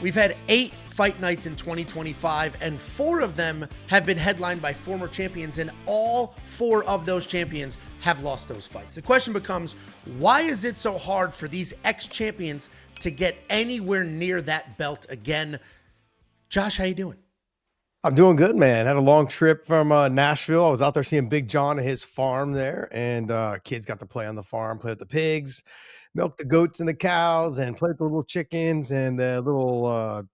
We've had 8 fight nights in 2025, and 4 of them have been headlined by former champions, and all 4 of those champions have lost those fights. The question becomes, why is it so hard for these ex-champions to get anywhere near that belt again? Josh, how you doing? I'm doing good, man. Had a long trip from Nashville. I was out there seeing Big John at his farm there, and kids got to play on the farm, play with the pigs, milk the goats and the cows, and play with the little chickens and the little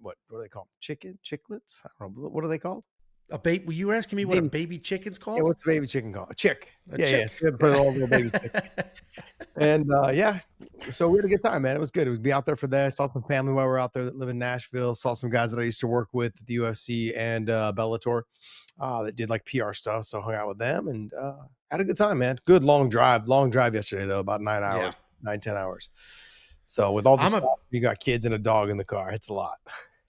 what are they called? Chicklets? I don't know. What are they called? A baby? You were asking me what a baby chicken's called? Yeah, what's a baby chicken called? A chick. Chick. Yeah. Put all little baby chicken. And so we had a good time, man. It was good. It was be out there for that. Saw some family while we were out there that live in Nashville. Saw some guys that I used to work with at the UFC and Bellator that did like PR stuff. So hung out with them and had a good time, man. Good long drive. Long drive yesterday though, about 9 hours, 9-10 hours. So with all the stuff, you got kids and a dog in the car. It's a lot.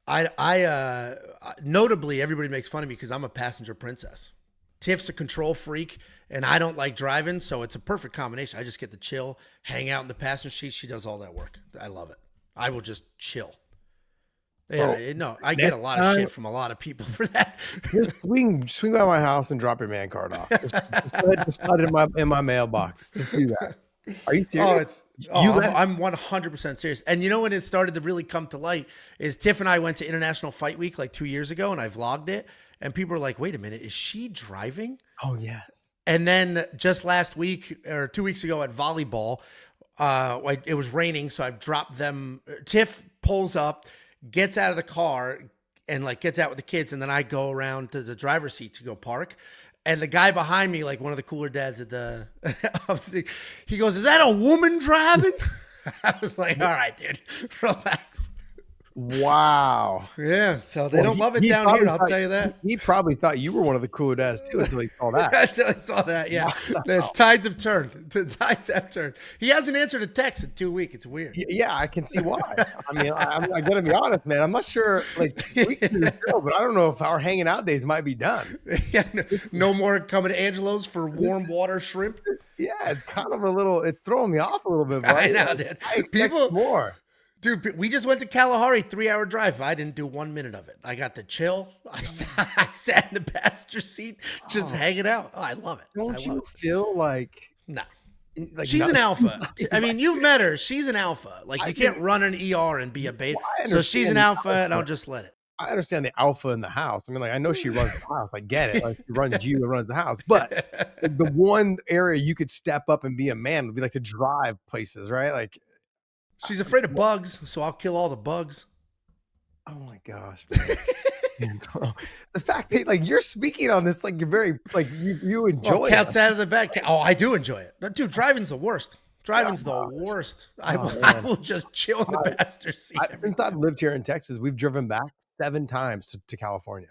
I notably, everybody makes fun of me because I'm a passenger princess. Tiff's a control freak, and I don't like driving, so it's a perfect combination. I just get to chill, hang out in the passenger seat. She does all that work. I love it. I will just chill. Yeah, no, I get a lot of shit from a lot of people for that. Just swing by my house and drop your man card off. Just go ahead and slide it in my mailbox. Just do that. Are you serious? I'm 100% serious. And you know when it started to really come to light is Tiff and I went to International Fight Week like 2 years ago, and I vlogged it. And people were like, wait a minute, is she driving? Oh, yes. And then just last week or 2 weeks ago at volleyball, it was raining, so I've dropped them. Tiff pulls up, gets out of the car, and like gets out with the kids, and then I go around to the driver's seat to go park. And the guy behind me, like one of the cooler dads at he goes, "Is that a woman driving?" I was like, "All right, dude, relax." Wow. Yeah. So they don't love it down here. I'll tell you that. He probably thought you were one of the cooler dads too until he saw that. Until I saw that. Yeah. Wow. The tides have turned. The tides have turned. He hasn't answered a text in 2 weeks. It's weird. Yeah, I can see why. I mean, I gotta be honest, man. I'm not sure. Like, we can do the show, but I don't know if our hanging out days might be done. Yeah. No more coming to Angelo's for warm water shrimp. Yeah, it's kind of it's throwing me off a little bit. Right? I know, dude. I expect more. Dude, we just went to Kalahari, 3-hour drive. I didn't do 1 minute of it. I got to chill. I sat in the passenger seat, just hanging out. Oh, I love it. Don't you feel like... No. Like she's an alpha. I mean, you've met her. She's an alpha. Like, you can't run an ER and be a beta. So she's an alpha, and I'll just let it. I understand the alpha in the house. I mean, like, I know she runs the house. I get it. Like, she runs you and runs the house. But the one area you could step up and be a man would be like to drive places, right? Like... She's afraid of bugs, so I'll kill all the bugs. Oh my gosh, man. The fact that like you're speaking on this, like you're very like you enjoy cat's out of the bag. Oh, I do enjoy it. Dude, driving's the worst. Driving's the worst. I will just chill in the passenger seat. Since I've lived here in Texas, we've driven back 7 times to California.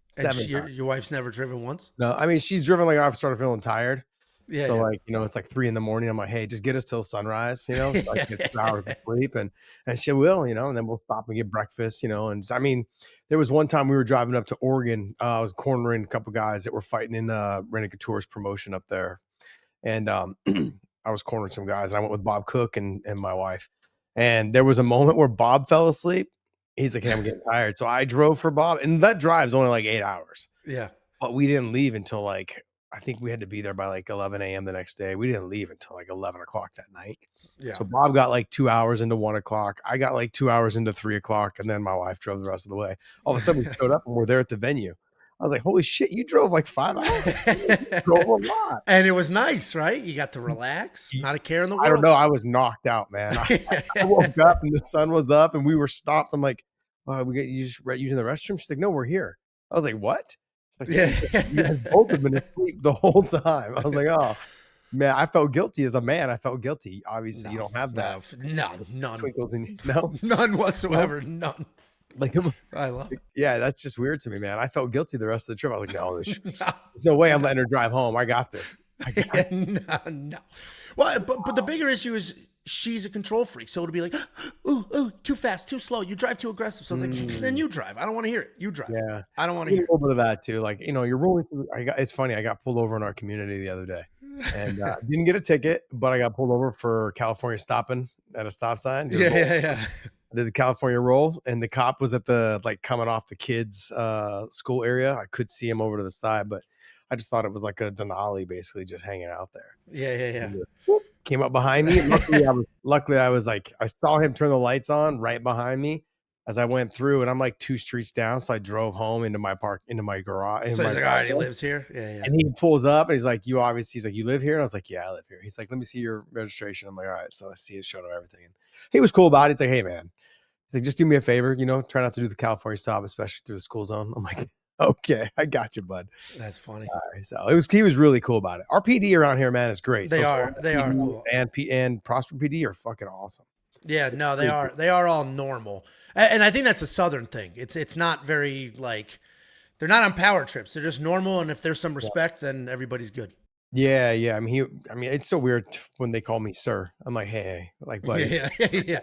7 times. Your wife's never driven once? No, I mean she's driven like I've started feeling tired. Yeah, so like, you know, it's like 3 a.m. I'm like, hey, just get us till sunrise, you know, so I can get 2 hours of sleep and she will, you know, and then we'll stop and get breakfast, you know. And I mean, there was one time we were driving up to Oregon. I was cornering a couple guys that were fighting in Rennie Couture's promotion up there. And I was cornering some guys and I went with Bob Cook and my wife. And there was a moment where Bob fell asleep. He's like, hey, I'm getting tired. So I drove for Bob, and that drive's only like 8 hours. Yeah. But we didn't leave until like, I think we had to be there by like 11 a.m. the next day. We didn't leave until like 11 o'clock that night. Yeah. So Bob got like 2 hours into 1 o'clock. I got like 2 hours into 3 o'clock. And then my wife drove the rest of the way. All of a sudden we showed up and we're there at the venue. I was like, holy shit, you drove like 5 hours. You drove a lot. And it was nice, right? You got to relax. Not a care in the world. I don't know. I was knocked out, man. I woke up and the sun was up and we were stopped. I'm like, we get you just using the restroom? She's like, no, we're here. I was like, what? Like, you guys both have been asleep the whole time. I was like, oh man, I felt guilty as a man. I felt guilty. Obviously, you don't have that. No, none. Twinkles in none whatsoever. None. Like, I love it. Yeah, that's just weird to me, man. I felt guilty the rest of the trip. I was like, no, there's no way I'm letting her drive home. I got this. No. Well, but the bigger issue is she's a control freak. So it'll be like, ooh, too fast, too slow. You drive too aggressive. So I was like, then you drive. I don't want to hear it. You drive. Yeah. I don't want to hear a little bit of that too. Like, you know, you're rolling through. It's funny. I got pulled over in our community the other day and didn't get a ticket, but I got pulled over for California stopping at a stop sign. Yeah. I did the California roll, and the cop was at the like coming off the kids' school area. I could see him over to the side, but I just thought it was like a Denali basically just hanging out there. Yeah, yeah, And just, whoop, came up behind me. Luckily I was like, I saw him turn the lights on right behind me as I went through, and I'm like 2 streets down. So I drove home into my garage. So he's like, all right, he lives here. Yeah, yeah. And he pulls up and he's like, he's like, you live here? And I was like, yeah, I live here. He's like, let me see your registration. I'm like, all right. So I see his showed him everything. And he was cool about it. He's like, hey man, he's like, just do me a favor, try not to do the California stop, especially through the school zone. I'm like, okay, I got you, bud. That's funny. So he was really cool about it. Our PD around here, man, is great. They are cool. And Prosper PD are fucking awesome. Yeah, no, they are all normal. And I think that's a Southern thing. It's not very like, they're not on power trips. They're just normal. And if there's some respect, then everybody's good. Yeah, yeah. I mean, it's so weird when they call me sir. I'm like, hey, like, buddy. Yeah, yeah.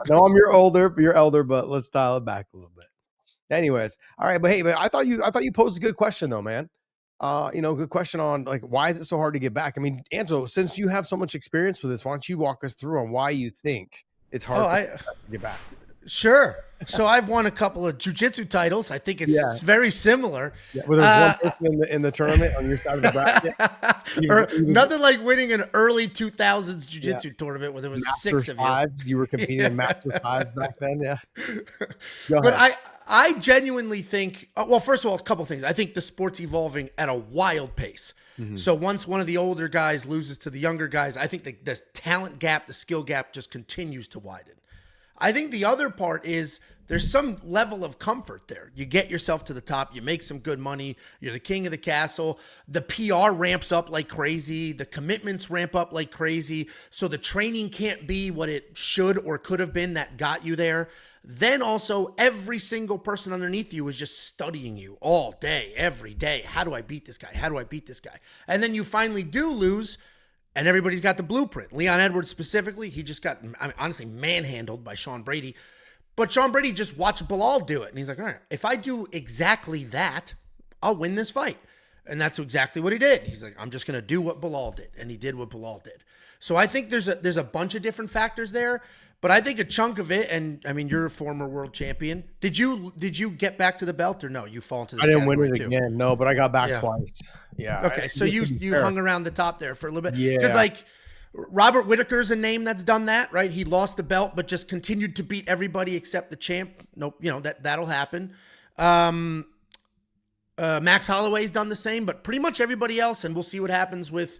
No, I'm your elder, but let's dial it back a little bit. Anyways, all right, but hey, I thought you posed a good question though, man. Good question on like why is it so hard to get back? I mean, Angelo, since you have so much experience with this, why don't you walk us through on why you think it's hard to get back? Sure. So I've won a couple of jiu-jitsu titles. I think it's very similar. Yeah. Well, there's one person in the tournament on your side of the bracket. Nothing like winning an early 2000s jiu-jitsu tournament where there was Master 6 of fives. You were competing in Master Fives back then, yeah. But I genuinely think, well, first of all, a couple things. I think the sport's evolving at a wild pace. Mm-hmm. So once one of the older guys loses to the younger guys, I think the talent gap, the skill gap just continues to widen. I think the other part is there's some level of comfort there. You get yourself to the top, you make some good money, you're the king of the castle, the PR ramps up like crazy, the commitments ramp up like crazy, so the training can't be what it should or could have been that got you there. Then also every single person underneath you is just studying you all day, every day. How do I beat this guy? How do I beat this guy? And then you finally do lose, and everybody's got the blueprint. Leon Edwards specifically, he just got, honestly, manhandled by Sean Brady. But Sean Brady just watched Bilal do it. And he's like, all right, if I do exactly that, I'll win this fight. And that's exactly what he did. He's like, I'm just going to do what Bilal did. And he did what Bilal did. So I think there's a bunch of different factors there. But I think a chunk of it, and I mean, you're a former world champion. Did you get back to the belt or no? You fall into this I didn't win it too. Again. No, but I got back twice. Yeah. Okay, so you hung around the top there for a little bit. Yeah. Because like Robert Whittaker's a name that's done that, right? He lost the belt, but just continued to beat everybody except the champ. Nope, that'll happen. Max Holloway's done the same, but pretty much everybody else, and we'll see what happens with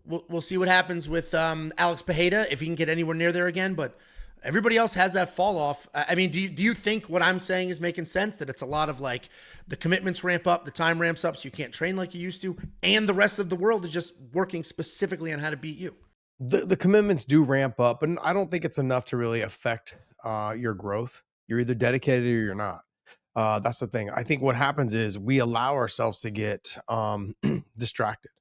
we'll see what happens with Alex Pereira if he can get anywhere near there again, but everybody else has that fall off. I mean, do you think what I'm saying is making sense? That it's a lot of like the commitments ramp up, the time ramps up, so you can't train like you used to, and the rest of the world is just working specifically on how to beat you. The commitments do ramp up, but I don't think it's enough to really affect your growth. You're either dedicated or you're not. That's the thing. I think what happens is we allow ourselves to get distracted.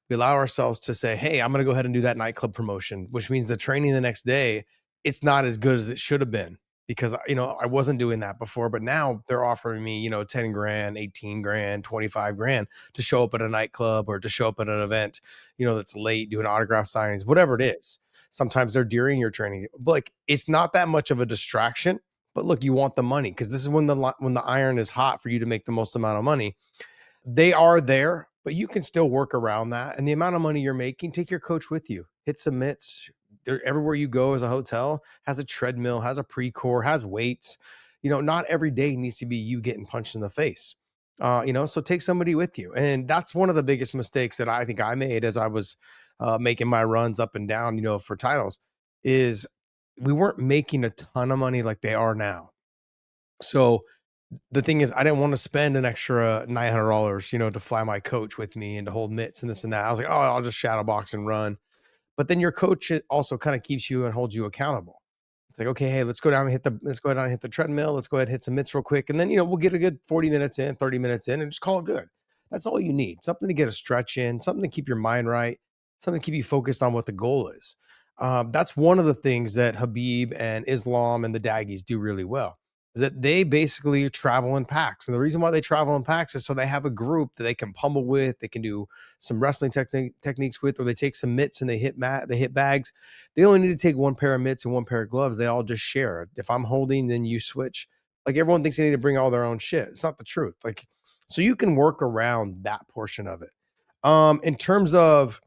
We allow ourselves to say, hey, I'm going to go ahead and do that nightclub promotion, which means the training the next day, it's not as good as it should have been because, I wasn't doing that before, but now they're offering me, 10 grand, 18 grand, 25 grand to show up at a nightclub or to show up at an event, that's late, doing autograph signings, whatever it is. Sometimes they're during your training, but like, it's not that much of a distraction, but look, you want the money because this is when the iron is hot for you to make the most amount of money. They are there, but you can still work around that. And the amount of money you're making, take your coach with you, hit some mitts. Everywhere you go as a hotel has a treadmill, has a pre-core, has weights. Not every day needs to be you getting punched in the face. So take somebody with you. And that's one of the biggest mistakes that I think I made as I was making my runs up and down, for titles, is we weren't making a ton of money like they are now. So the thing is, I didn't want to spend an extra $900, to fly my coach with me and to hold mitts and this and that. I was like, oh, I'll just shadow box and run. But then your coach also kind of keeps you and holds you accountable. It's like, okay, hey, let's go down and hit the treadmill. Let's go ahead and hit some mitts real quick. And then, we'll get a good 40 minutes in, 30 minutes in and just call it good. That's all you need. Something to get a stretch in, something to keep your mind right, something to keep you focused on what the goal is. That's one of the things that Habib and Islam and the Daggies do really well. is that they basically travel in packs. And the reason why they travel in packs is so they have a group that they can pummel with, they can do some wrestling techniques with, or they take some mitts and they hit bags. They only need to take one pair of mitts and one pair of gloves. They all just share. If I'm holding, then you switch. Like everyone thinks they need to bring all their own shit. It's not the truth. Like, so you can work around that portion of it. In terms of,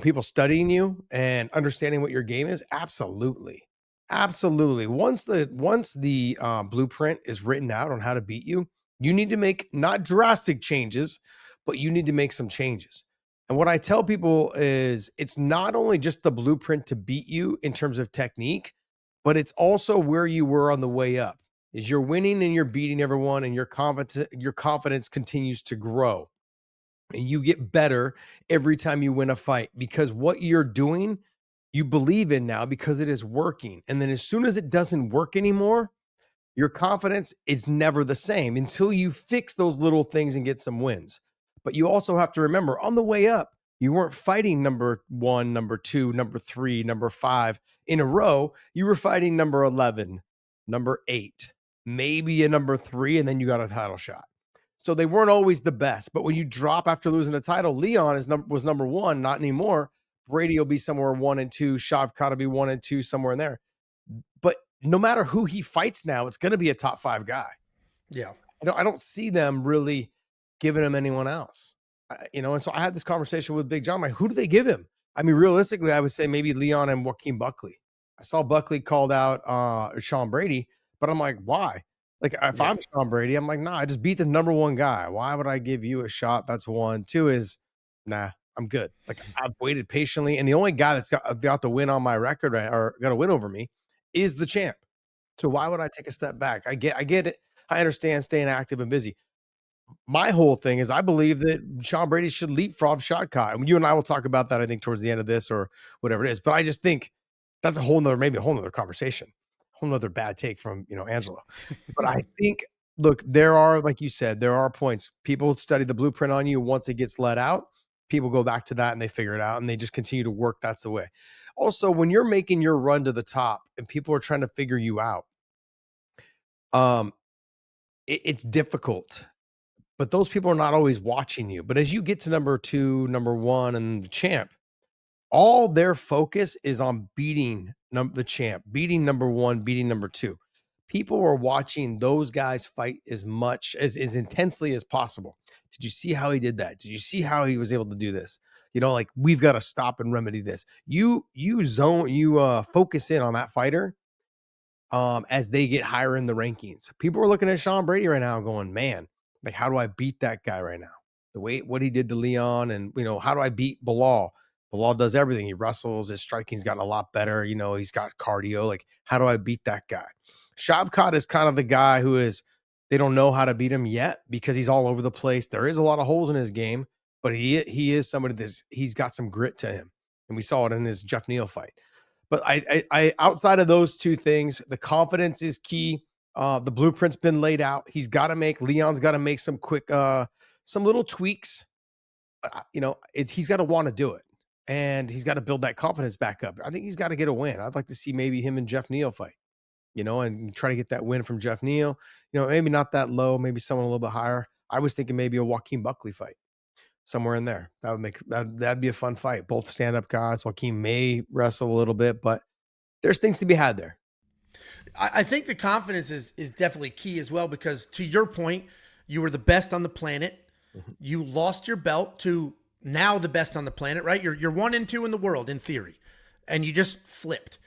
people studying you and understanding what your game is, absolutely. Absolutely. Once the blueprint is written out on how to beat you, you need to make not drastic changes, but you need to make some changes. And what I tell people is it's not only just the blueprint to beat you in terms of technique, but it's also where you were on the way up. Is you're winning and you're beating everyone and your confidence continues to grow and you get better every time you win a fight because what you're doing, you believe in now because it is working. And then as soon as it doesn't work anymore, your confidence is never the same until you fix those little things and get some wins. But you also have to remember on the way up, you weren't fighting number 1, number 2, number 3, number 5 in a row. You were fighting number 11, number 8, maybe a number 3, and then you got a title shot. So they weren't always the best. But when you drop after losing the title, Leon was number 1, not anymore. Brady will be somewhere 1 and 2. Shavkat will be 1 and 2, somewhere in there. But no matter who he fights now, it's going to be a top 5 guy. Yeah. I don't see them really giving him anyone else. And so I had this conversation with Big John. I'm like, who do they give him? I mean, realistically, I would say maybe Leon and Joaquin Buckley. I saw Buckley called out Sean Brady, but I'm like, why? Like, if I'm Sean Brady, I'm like, nah, I just beat the number 1 guy. Why would I give you a shot? That's 1. 2 is, nah, I'm good. Like, I've waited patiently. And the only guy that's got the win on my record or got a win over me is the champ. So why would I take a step back? I get it. I understand staying active and busy. My whole thing is I believe that Sean Brady should leapfrog Shavkat. And you and I will talk about that, I think, towards the end of this or whatever it is. But I just think that's maybe a whole nother conversation, a whole nother bad take from, Angelo. But I think, look, there are, like you said, there are points. People study the blueprint on you. Once it gets let out, people go back to that and they figure it out and they just continue to work. That's the way. Also, when you're making your run to the top and people are trying to figure you out, it's difficult, but those people are not always watching you. But as you get to number 2, number 1, and the champ, all their focus is on beating the champ, beating number 1, beating number 2. People are watching those guys fight as intensely as possible. Did you see how he did that? Did you see how he was able to do this? Like, we've got to stop and remedy this. You focus in on that fighter as they get higher in the rankings. People are looking at Sean Brady right now going, man, like, how do I beat that guy right now? What he did to Leon, and, how do I beat Bilal? Bilal does everything. He wrestles. His striking's gotten a lot better. He's got cardio. Like, how do I beat that guy? Shavkat is kind of the guy they don't know how to beat him yet because he's all over the place. There is a lot of holes in his game, but he is somebody he's got some grit to him. And we saw it in his Jeff Neal fight. But I outside of those 2 things, the confidence is key. The blueprint's been laid out. Leon's got to make some quick, some little tweaks. He's got to want to do it, and he's got to build that confidence back up. I think he's got to get a win. I'd like to see maybe him and Jeff Neal fight, and try to get that win from Jeff Neal. Maybe not that low, maybe someone a little bit higher. I was thinking maybe a Joaquin Buckley fight somewhere in there. That'd be a fun fight. Both stand-up guys. Joaquin may wrestle a little bit, but there's things to be had there. I think the confidence is definitely key as well, because to your point, you were the best on the planet. Mm-hmm. You lost your belt to now the best on the planet, right? You're 1 and 2 in the world in theory, and you just flipped.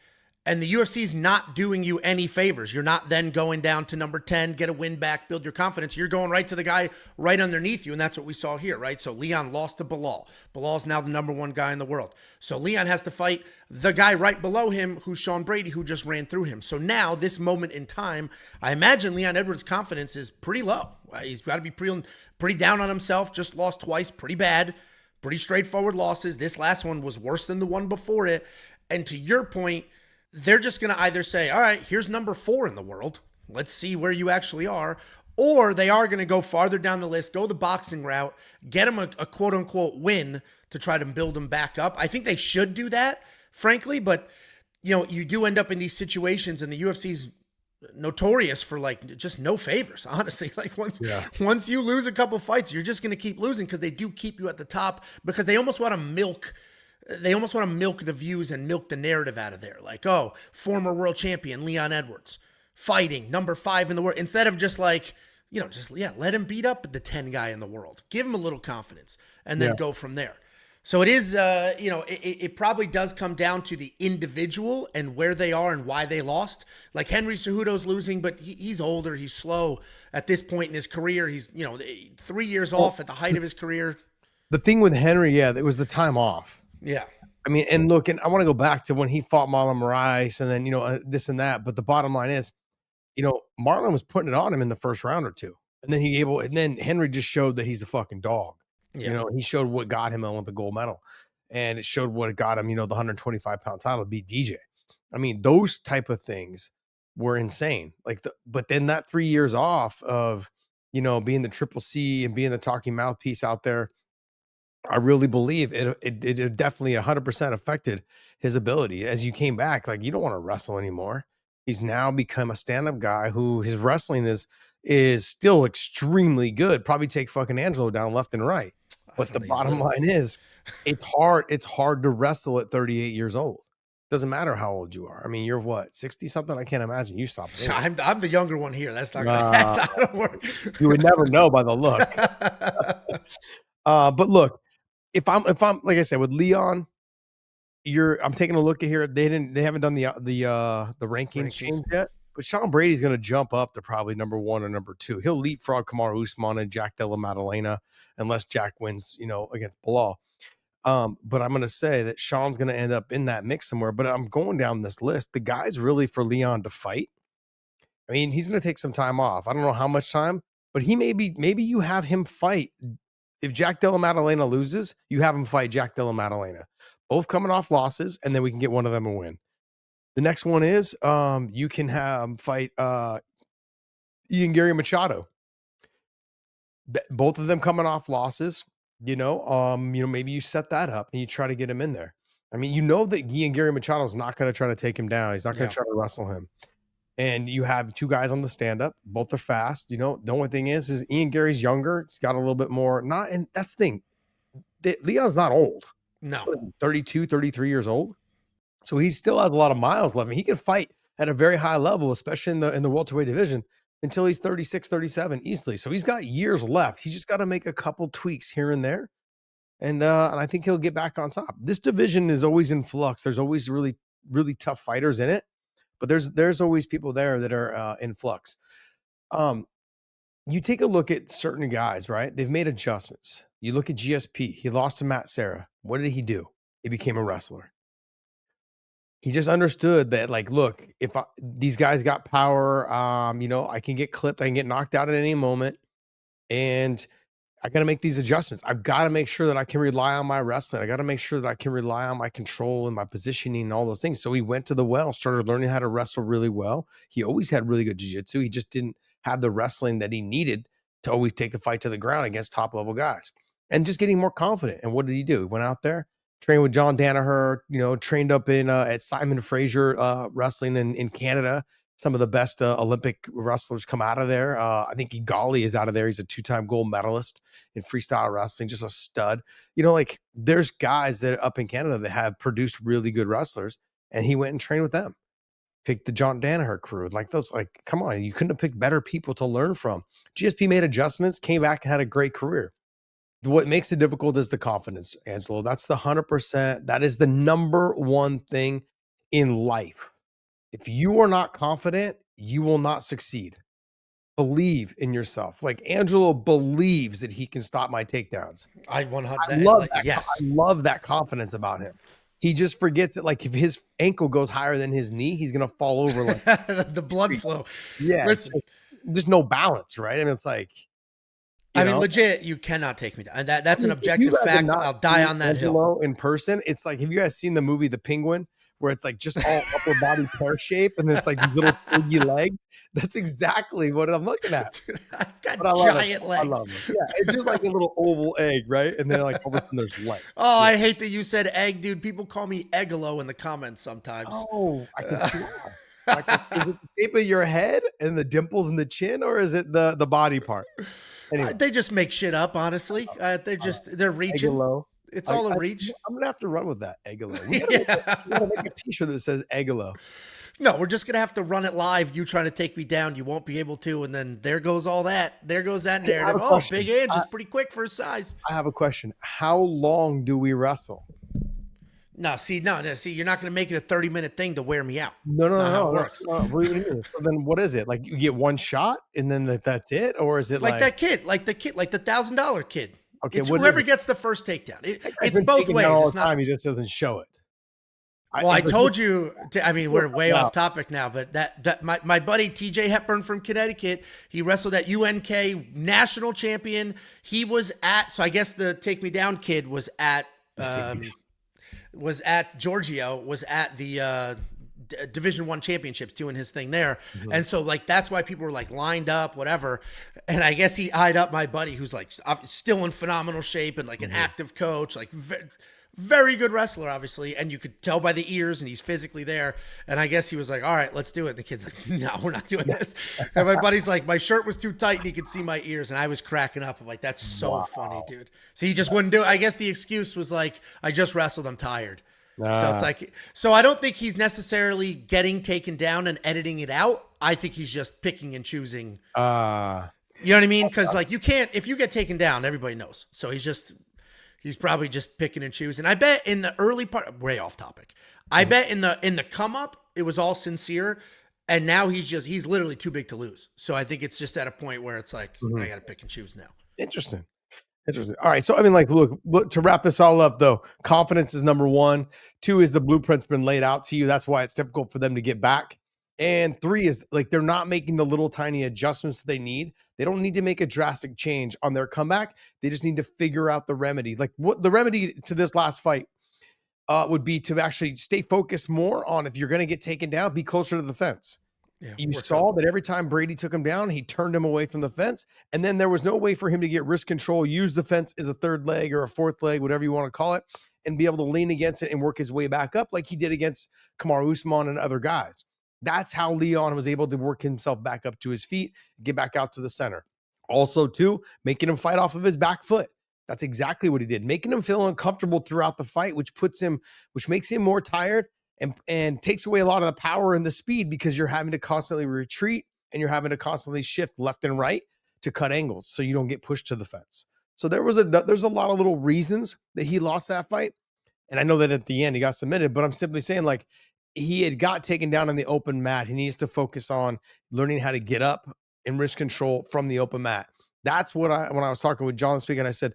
And the UFC is not doing you any favors. You're not then going down to number 10, get a win back, build your confidence. You're going right to the guy right underneath you, and that's what we saw here, right? So Leon lost to Bilal. Bilal's now the number 1 guy in the world. So Leon has to fight the guy right below him, who's Sean Brady, who just ran through him. So now, this moment in time, I imagine Leon Edwards' confidence is pretty low. He's got to be pretty down on himself, just lost twice, pretty bad, pretty straightforward losses. This last one was worse than the one before it. And to your point, they're just going to either say, all right, here's number 4 in the world. Let's see where you actually are. Or they are going to go farther down the list, go the boxing route, get them a quote unquote win to try to build them back up. I think they should do that, frankly. But, you do end up in these situations, and the UFC's notorious for like just no favors, honestly. Like once you lose a couple fights, you're just going to keep losing because they do keep you at the top because they almost want to milk the views and milk the narrative out of there. Like, oh, former world champion Leon Edwards fighting number 5 in the world, instead of just like, let him beat up the 10 guy in the world. Give him a little confidence and then go from there. So it is, it probably does come down to the individual and where they are and why they lost. Like Henry Cejudo's losing, but he's older. He's slow at this point in his career. He's, 3 years off at the height of his career. The thing with Henry, it was the time off. Yeah. I mean, and look, and I want to go back to when he fought Marlon Moraes and then, this and that. But the bottom line is, Marlon was putting it on him in the first round or two. And then Henry just showed that he's a fucking dog. Yeah. He showed what got him an Olympic gold medal, and it showed what got him, the 125-pound title to beat DJ. I mean, those type of things were insane. But then that 3 years off of, being the Triple C and being the talking mouthpiece out there, I really believe it definitely 100% affected his ability. As you came back, like, you don't want to wrestle anymore. He's now become a stand-up guy who his wrestling is still extremely good. Probably take fucking Angelo down left and right. But the bottom line is, it's hard to wrestle at 38 years old. Doesn't matter how old you are. I mean, you're what, 60 something? I can't imagine you stopped. I'm the younger one here. That's not gonna work. You would never know by the look. But look, if I'm like I said with Leon, I'm taking a look at here. They haven't done the rankings change yet. But Sean Brady's going to jump up to probably number 1 or number 2. He'll leapfrog Kamaru Usman and Jack Della Maddalena unless Jack wins, against Bilal. But I'm going to say that Sean's going to end up in that mix somewhere. But I'm going down this list. The guy's really for Leon to fight. I mean, he's going to take some time off. I don't know how much time, but maybe you have him fight. If Jack Della Maddalena loses, you have him fight Jack Della Maddalena. Both coming off losses, and then we can get one of them a win. The next one is you can have fight Ian Gary Machado. Both of them coming off losses, maybe you set that up and you try to get him in there. I mean, that Ian Gary Machado is not going to try to take him down. He's not going to try to wrestle him. And you have 2 guys on the stand-up. Both are fast. The only thing is Ian Gary's younger. He's got a little bit more. And that's the thing. Leon's not old. No. 32, 33 years old. So he still has a lot of miles left. He can fight at a very high level, especially in the welterweight division, until he's 36, 37 easily. So he's got years left. He's just got to make a couple tweaks here and there. And I think he'll get back on top. This division is always in flux. There's always really, really tough fighters in it, but there's always people there that are in flux. You take a look at certain guys, right? They've made adjustments. You look at GSP. He lost to Matt Serra. What did he do? He became a wrestler. He just understood that, like, look, if these guys got power, I can get clipped. I can get knocked out at any moment. And I got to make these adjustments. I've got to make sure that I can rely on my wrestling. I got to make sure that I can rely on my control and my positioning and all those things. So he went to the well, started learning how to wrestle really well. He always had really good jiu-jitsu. He just didn't have the wrestling that he needed to always take the fight to the ground against top-level guys. And just getting more confident. And what did he do? He went out there, trained with John Danaher, trained up at Simon Fraser wrestling in Canada. Some of the best Olympic wrestlers come out of there. I think Igali is out of there. He's a 2-time gold medalist in freestyle wrestling, just a stud. There's guys that are up in Canada that have produced really good wrestlers, and he went and trained with them. Picked the John Danaher crew. Come on, you couldn't have picked better people to learn from. GSP made adjustments, came back and had a great career. What makes it difficult is the confidence, Angelo. That's the 100%. That is the number one thing in life. If you are not confident, you will not succeed. Believe in yourself. Like Angelo believes that he can stop my takedowns. I love that. Yes. I love that confidence about him. He just forgets it. Like if his ankle goes higher than his knee, he's going to fall over. Like the blood flow. Yeah. There's no balance, right? And it's like, I mean, legit, you cannot take me down. That's an objective fact. I'll die on that hill. In person, it's like, have you guys seen the movie The Penguin, where it's like just all upper body pear shape, and then it's like these little twiggy legs? That's exactly what I'm looking at. Dude, I've got giant legs. I love it. Yeah, it's just like a little oval egg, right? And then like all of a sudden there's legs. Oh, I hate that you said egg, dude. People call me Eggalo in the comments sometimes. Oh, I can see that. Like, is it the shape of your head and the dimples in the chin, or is it the body part? Anyway, They just make shit up, honestly. They're reaching. Egolo. It's all a reach. I'm gonna have to run with that, Egolo. Yeah. We gotta make a T-shirt that says Egolo. No, we're just gonna have to run it live. You trying to take me down, you won't be able to, and then there goes all that. There goes that Hey, I have narrative. a Oh, question. Big Ange is pretty quick for his size. I have a question. How long do we wrestle? No, see, you're not gonna make it a 30-minute thing to wear me out. No, That's no, not no, how no. it works. What do you mean? So then what is it? Like you get one shot and then that's it? Or is it Like like that kid, like the $1,000 kid. okay, It's what is whoever it? gets the first takedown. That guy's It's been both taken ways. down all It's the not. time. He just doesn't show it. Well, I but told you. I mean, we're way Yeah. off topic now, but that my buddy TJ Hepburn from Connecticut, he wrestled at UNK national champion. He was at. So I guess the Take Me Down kid was at Giorgio, was at the Division I championships doing his thing there. And so like that's why people were like lined up, whatever. And I guess he eyed up my buddy who's like still in phenomenal shape and like an active coach, like very good wrestler, obviously. And you could tell by the ears and he's physically there. And I guess he was like, all right, let's do it. And the kid's like, no, we're not doing this. And my buddy's like, my shirt was too tight and he could see my ears. And I was cracking up. I'm like, that's so funny, dude. So he just wouldn't do it. I guess the excuse was like, I just wrestled, I'm tired. So it's like, so I don't think he's necessarily getting taken down and editing it out. I think he's just picking and choosing. You know what I mean? Because like you can't, if you get taken down, everybody knows. So he's probably just picking and choosing. I bet in the early part, way off topic. I bet in the come up, it was all sincere. And now he's literally too big to lose. So I think it's just at a point where it's like, I got to pick and choose now. Interesting. All right. So, I mean, like, look, to wrap this all up, though, confidence is number 1. 2 is the blueprint's been laid out to you. That's why it's difficult for them to get back. And 3 is like they're not making the little tiny adjustments that they need. They don't need to make a drastic change on their comeback. They just need to figure out the remedy. Like what the remedy to this last fight would be to actually stay focused more on if you're going to get taken down, be closer to the fence. Yeah, You saw that every time Brady took him down, he turned him away from the fence. And then there was no way for him to get wrist control, use the fence as a third leg or a fourth leg, whatever you want to call it, and be able to lean against it and work his way back up like he did against Kamaru Usman and other guys. That's how Leon was able to work himself back up to his feet, get back out to the center. Also, too, making him fight off of his back foot. That's exactly what he did, making him feel uncomfortable throughout the fight, which makes him more tired and takes away a lot of the power and the speed because you're having to constantly retreat and you're having to constantly shift left and right to cut angles so you don't get pushed to the fence. So there's a lot of little reasons that he lost that fight. And I know that at the end he got submitted, but I'm simply saying like he had got taken down on the open mat. He needs to focus on learning how to get up and wrist control from the open mat. That's what when I was talking with John speaking, I said,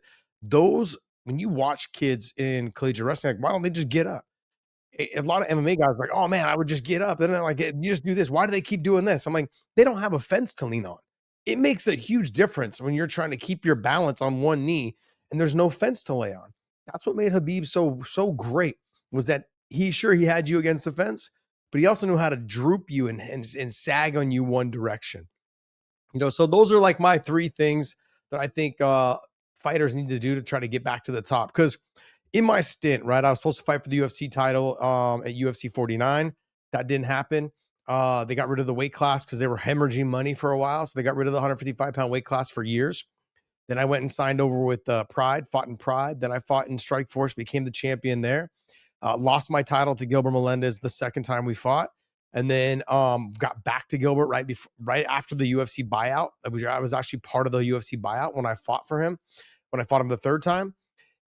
when you watch kids in collegiate wrestling, like, why don't they just get up? A lot of MMA guys are like, oh man, I would just get up. And then like, you just do this. Why do they keep doing this? I'm like, they don't have a fence to lean on. It makes a huge difference when you're trying to keep your balance on one knee and there's no fence to lay on. That's what made Khabib so great, was that he had you against the fence, but he also knew how to droop you and sag on you one direction. You know, so those are like my 3 things that I think fighters need to do to try to get back to the top. Because in my stint, right, I was supposed to fight for the UFC title at UFC 49. That didn't happen. They got rid of the weight class because they were hemorrhaging money for a while. So they got rid of the 155-pound weight class for years. Then I went and signed over with Pride, fought in Pride. Then I fought in Strikeforce, became the champion there. Lost my title to Gilbert Melendez the second time we fought. And then got back to Gilbert right after the UFC buyout. I was actually part of the UFC buyout when I fought for him. When I fought him the third time,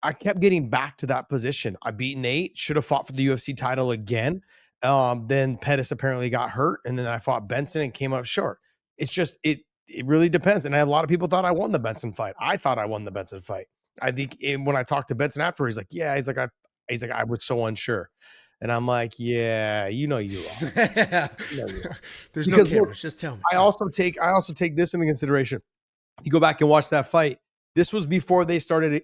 I kept getting back to that position. I beat Nate, should have fought for the UFC title again. Then Pettis apparently got hurt, and then I fought Benson and came up short. It's just it really depends. And a lot of people thought I won the Benson fight. I thought I won the Benson fight. I think when I talked to Benson after, he's like, "Yeah," he's like, "I was so unsure." And I'm like, yeah, you know you are. There's no cameras. Just tell me. I also take this into consideration. You go back and watch that fight. This was before they started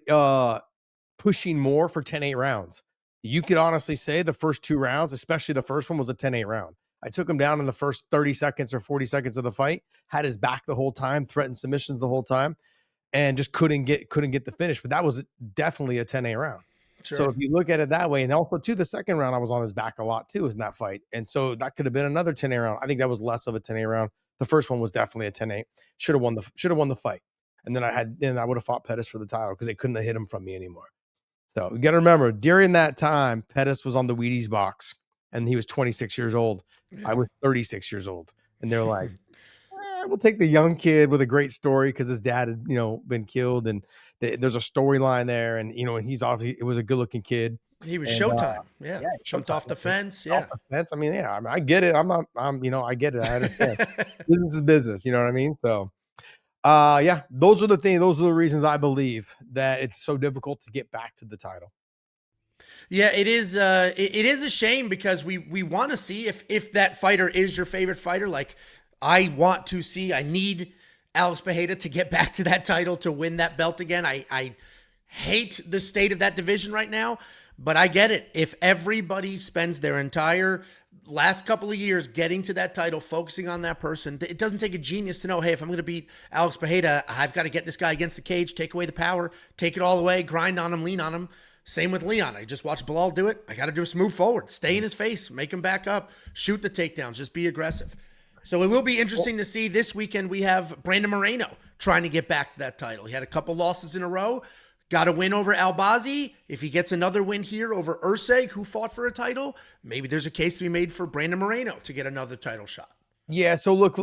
pushing more for 10-8 rounds. You could honestly say the first 2 rounds, especially the first one, was a 10-8 round. I took him down in the first 30 seconds or 40 seconds of the fight, had his back the whole time, threatened submissions the whole time, and just couldn't get the finish. But that was definitely a 10-8 round. So Sure. if you look at it that way, and also too, the second round I was on his back a lot too in that fight, and so that could have been another 10-8 round. I think that was less of a 10-8 round. The first one was definitely a 10-8. Should have won the fight, and then I would have fought Pettis for the title because they couldn't have hit him from me anymore. So you got to remember, during that time, Pettis was on the Wheaties box, and he was 26 years old. I Yeah. was 36 years old, and they're like, we'll take the young kid with a great story because his dad had, been killed, and there's a storyline there, and he's obviously it was a good looking kid, He was and Showtime. Yeah. yeah, Jumped off the Showtime. fence. Off Yeah. the fence. I mean, yeah, I mean, I get it. I get it. I understand. Business is business. You know what I mean? So, yeah, those are the things. Those are the reasons I believe that it's so difficult to get back to the title. Yeah, it is. It is a shame because we want to see if that fighter is your favorite fighter. Like, I want to see. I need Alex Pereira to get back to that title to win that belt again. I hate the state of that division right now, but I get it. If everybody spends their entire last couple of years getting to that title, focusing on that person, it doesn't take a genius to know, hey, if I'm going to beat Alex Pereira, I've got to get this guy against the cage, take away the power, take it all away, grind on him, lean on him. Same with Leon. I just watched Bilal do it. I got to just move forward, stay in his face, make him back up, shoot the takedowns, just be aggressive. So it will be interesting to see. This weekend we have Brandon Moreno trying to get back to that title. He had a couple losses in a row. Got a win over Albazi. If he gets another win here over Urseg, who fought for a title, maybe there's a case to be made for Brandon Moreno to get another title shot. Yeah. So look,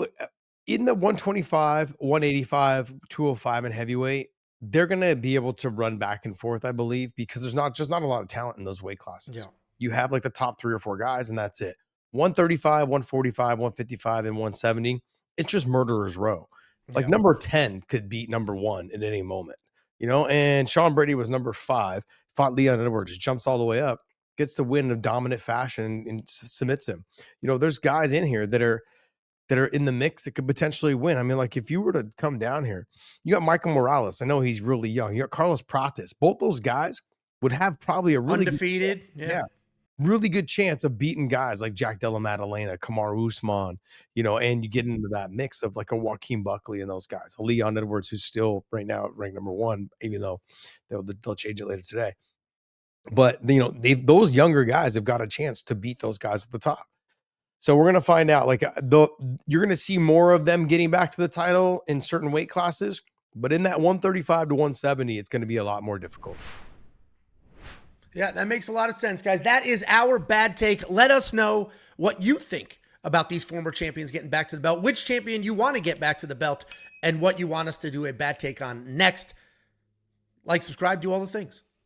in the 125, 185, 205 and heavyweight, they're going to be able to run back and forth, I believe, because there's not a lot of talent in those weight classes. Yeah. You have like the top 3 or 4 guys, and that's it. 135, 145, 155, and 170. It's just murderer's row. Like Yeah. number 10 could beat number 1 at any moment, and Sean Brady was number 5, fought Leon Edwards, jumps all the way up, gets the win in dominant fashion and submits him. There's guys in here that are in the mix that could potentially win. I mean, like if you were to come down here, you got Michael Morales. I know he's really young. You got Carlos Prates. Both those guys would have probably a really Undefeated. yeah, really good chance of beating guys like Jack Della Maddalena, Kamaru Usman, and you get into that mix of like a Joaquin Buckley and those guys, a Leon Edwards, who's still right now ranked number 1, even though they'll change it later today. But those younger guys have got a chance to beat those guys at the top. So we're gonna find out. Like you're gonna see more of them getting back to the title in certain weight classes, but in that 135 to 170, it's gonna be a lot more difficult. Yeah, that makes a lot of sense, guys. That is our bad take. Let us know what you think about these former champions getting back to the belt, which champion you want to get back to the belt, and what you want us to do a bad take on next. Like, subscribe, do all the things.